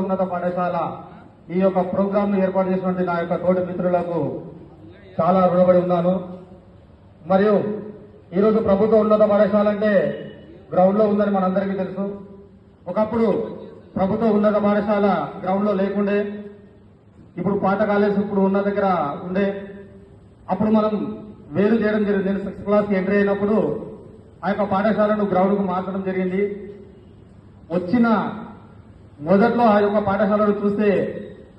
ఉన్నత పాఠశాల ఈ యొక్క ప్రోగ్రామ్ ను ఏర్పాటు చేసినటువంటి నా యొక్క తోటి మిత్రులకు చాలా రుణపడి ఉన్నాను. మరియు ఈరోజు ప్రభుత్వ ఉన్నత పాఠశాల అంటే గ్రౌండ్ లో ఉందని మనందరికీ తెలుసు. ఒకప్పుడు ప్రభుత్వ ఉన్నత పాఠశాల గ్రౌండ్ లో లేకుండే, ఇప్పుడు పాత కాలేజ్ ఇప్పుడు ఉన్న దగ్గర ఉండే. అప్పుడు మనం వేరు చేయడం జరిగింది. నేను 6th క్లాస్కి ఎంట్రీ అయినప్పుడు ఆ యొక్క పాఠశాలను గ్రౌండ్ కు మార్చడం జరిగింది. వచ్చిన మొదట్లో ఆ యొక్క పాఠశాలను చూస్తే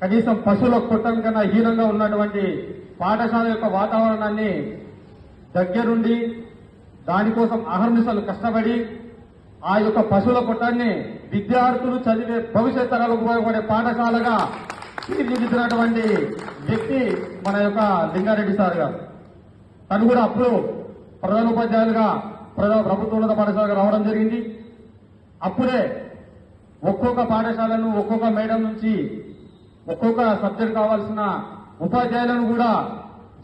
కనీసం పశువుల కొట్టం కన్నా హీనంగా ఉన్నటువంటి పాఠశాల యొక్క వాతావరణాన్ని దగ్గరుండి దానికోసం అహర్నిశలు కష్టపడి ఆ యొక్క పశువుల కొట్టాన్ని విద్యార్థులు చదివే భవిష్యత్ తరాలకు ఉపయోగపడే పాఠశాలగా తీర్చిదిద్దినటువంటి వ్యక్తి మన యొక్క లింగారెడ్డి సార్ గారు. తను కూడా అప్పుడు ప్రధానోపాధ్యాయులుగా ప్రభుత్వ ఉన్నత పాఠశాలకు రావడం జరిగింది. అప్పుడే ఒక్కొక్క పాఠశాలను ఒక్కొక్క మేడం నుంచి ఒక్కొక్క సబ్జెక్ట్ కావాల్సిన ఉపాధ్యాయులను కూడా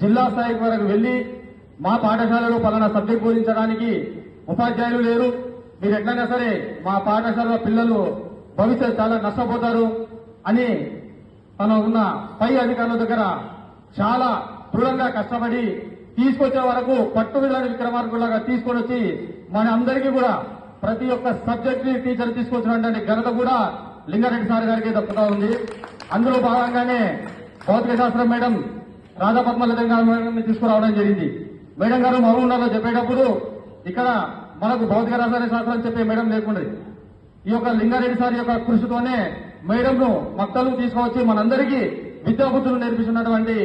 జిల్లా స్థాయి వరకు వెళ్లి మా పాఠశాలలో పలానా సబ్జెక్ట్ బోధించడానికి ఉపాధ్యాయులు లేరు, మీరు ఎట్లయినా సరే మా పాఠశాల పిల్లలు భవిష్యత్ చాలా నష్టపోతారు అని తన ఉన్న పై అధికారుల దగ్గర చాలా దృఢంగా కష్టపడి తీసుకొచ్చే వరకు పట్టుదలని విక్రమార్కులాగా తీసుకొని వచ్చి మన అందరికీ కూడా ప్రతి ఒక్క సబ్జెక్ట్ ని టీచర్ తీసుకొచ్చినటువంటి ఘనత కూడా లింగారెడ్డి సార్ గారికి దక్కుతా ఉంది. అందులో భాగంగానే భౌతిక శాస్త్రం మేడం రాధాపద్మలత గారిని తీసుకురావడం జరిగింది. మేడం గారు మహబూబ్నగర్లో చెప్పేటప్పుడు ఇక్కడ మనకు భౌతిక రసాయన శాస్త్రం చెప్పే మేడం లేకుండా ఈ యొక్క లింగారెడ్డి సార్ యొక్క కృషితోనే మేడంను మక్తలు తీసుకువచ్చి మనందరికీ విద్యాబుద్ధులు నేర్పిస్తున్నటువంటి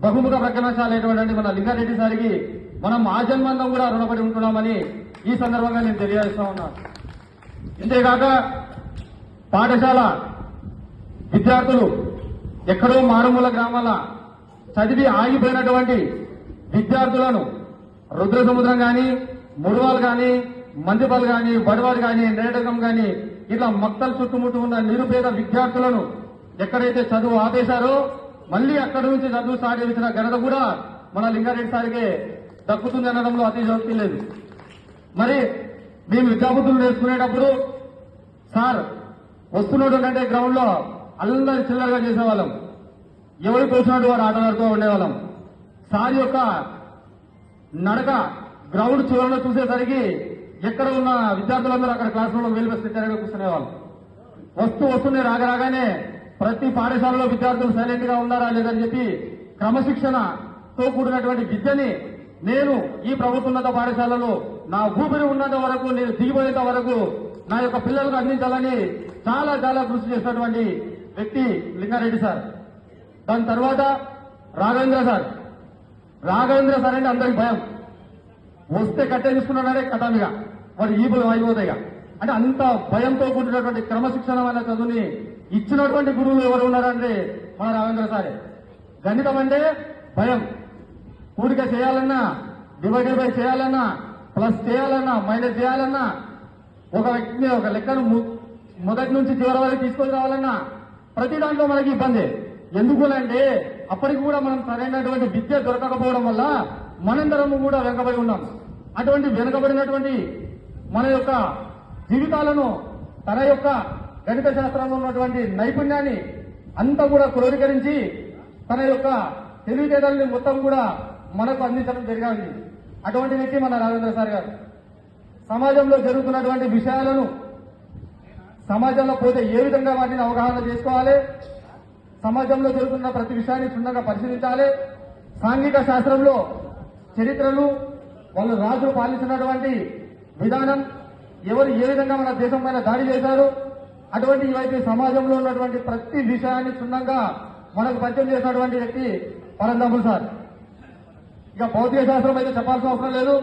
బహుముఖ ప్రజ్ఞాశాలైనటువంటి మన లింగారెడ్డి సారికి మనం ఆజన్మందం కూడా రుణపడి ఉంటున్నామని ఈ సందర్భంగా నేను తెలియజేస్తా ఉన్నాను. ఇంతేకాక పాఠశాల విద్యార్థులు ఎక్కడో మారుమూల గ్రామాల చదివి ఆగిపోయినటువంటి విద్యార్థులను రుద్రసముద్రం గాని, ముడువాలు గాని, మందిపాలు గాని, బడివారు గాని, నేటకం గాని ఇట్లా మక్తలు చుట్టుముట్టు ఉన్న నిరుపేద విద్యార్థులను ఎక్కడైతే చదువు ఆపేశారో మళ్లీ అక్కడి నుంచి చదువు స్టార్ట్ చేసిన ఘనత కూడా మన లింగారెడ్డి సార్కే దక్కుతుంది అనడంలో అతిశయోక్తి లేదు. మరి మేము విద్యాబుద్ధులు నేర్చుకునేటప్పుడు సార్ వస్తున్నాడు అంటే గ్రౌండ్ లో అల్లరి చిల్లరగా చేసేవాళ్ళం, ఎవరు కూర్చున్నట్టు వారు ఆటలాడుతూ ఉండేవాళ్ళం. సార్ యొక్క నడక గ్రౌండ్ చివరలో చూసేసరికి ఎక్కడ ఉన్న విద్యార్థులందరూ అక్కడ క్లాస్ రూమ్ లో వెలిపిస్తారని కూర్చునేవాళ్ళు. వస్తూనే రాగానే ప్రతి పాఠశాలలో విద్యార్థులు సైలెంట్ గా ఉన్నారా లేదని చెప్పి క్రమశిక్షణతో కూడినటువంటి విద్యని నేను ఈ ప్రభుత్వోన్నత పాఠశాలలో నా ఊపిరి ఉన్నంత వరకు, నేను దిగిపోయేంత వరకు నా యొక్క పిల్లలకు అందించాలని చాలా చాలా కృషి చేసినటువంటి వ్యక్తి లింగారెడ్డి సార్. దాని తర్వాత రాఘవేంద్ర సార్ అంటే అందరికి భయం. వస్తే కట్టే తీసుకున్నాడే కథమిగా వాడు ఈపులు అయిపోతాయిగా అంటే అంత భయంతో కూడినటువంటి క్రమశిక్షణమైన చదువుని ఇచ్చినటువంటి గురువులు ఎవరు ఉన్నారంటే మన రాఘవేంద్ర సారే. గణితం అంటే భయం, కూడిక చేయాలన్నా, డివైడెడ్ బై చేయాలన్నా, ప్లస్ చేయాలన్నా, మైనస్ చేయాలన్నా, ఒక వ్యక్తిని ఒక లెక్కను మొదటి నుంచి చివరి వరకు తీసుకొని రావాలన్నా ప్రతి దాంట్లో మనకి ఇబ్బంది. ఎందుకులంటే అప్పటికి కూడా మనం సరైనటువంటి విద్య దొరకకపోవడం వల్ల మనందరము కూడా వెనకబడి ఉన్నాం. అటువంటి వెనుకబడినటువంటి మన యొక్క జీవితాలను తన యొక్క గణిత శాస్త్రంలో ఉన్నటువంటి నైపుణ్యాన్ని అంతా కూడా క్రోడీకరించి తన యొక్క తెలివితేటల్ని మొత్తం కూడా మనకు అందించడం జరిగింది. అటువంటి వ్యక్తి మన రాఘవేంద్ర సార్ గారు. సమాజంలో జరుగుతున్నటువంటి విషయాలను సమాజంలో పోతే ఏ విధంగా వాటిని అవగాహన చేసుకోవాలి, సమాజంలో జరుగుతున్న ప్రతి విషయాన్ని క్షుణ్ణంగా పరిశీలించాలి, సాంఘిక శాస్త్రంలో చరిత్రలు, వాళ్ళు రాజులు పాలించినటువంటి విధానం, ఎవరు ఏ విధంగా మన దేశం పైన దాడి చేశారు, అటువంటి ఇవైతే సమాజంలో ఉన్నటువంటి ప్రతి విషయాన్ని క్షుణ్ణంగా మనకు పరిచయం చేసినటువంటి వ్యక్తి పరంధాములు సార్. ఇక భౌతిక శాస్త్రం అయితే చెప్పాల్సిన అవసరం లేదు.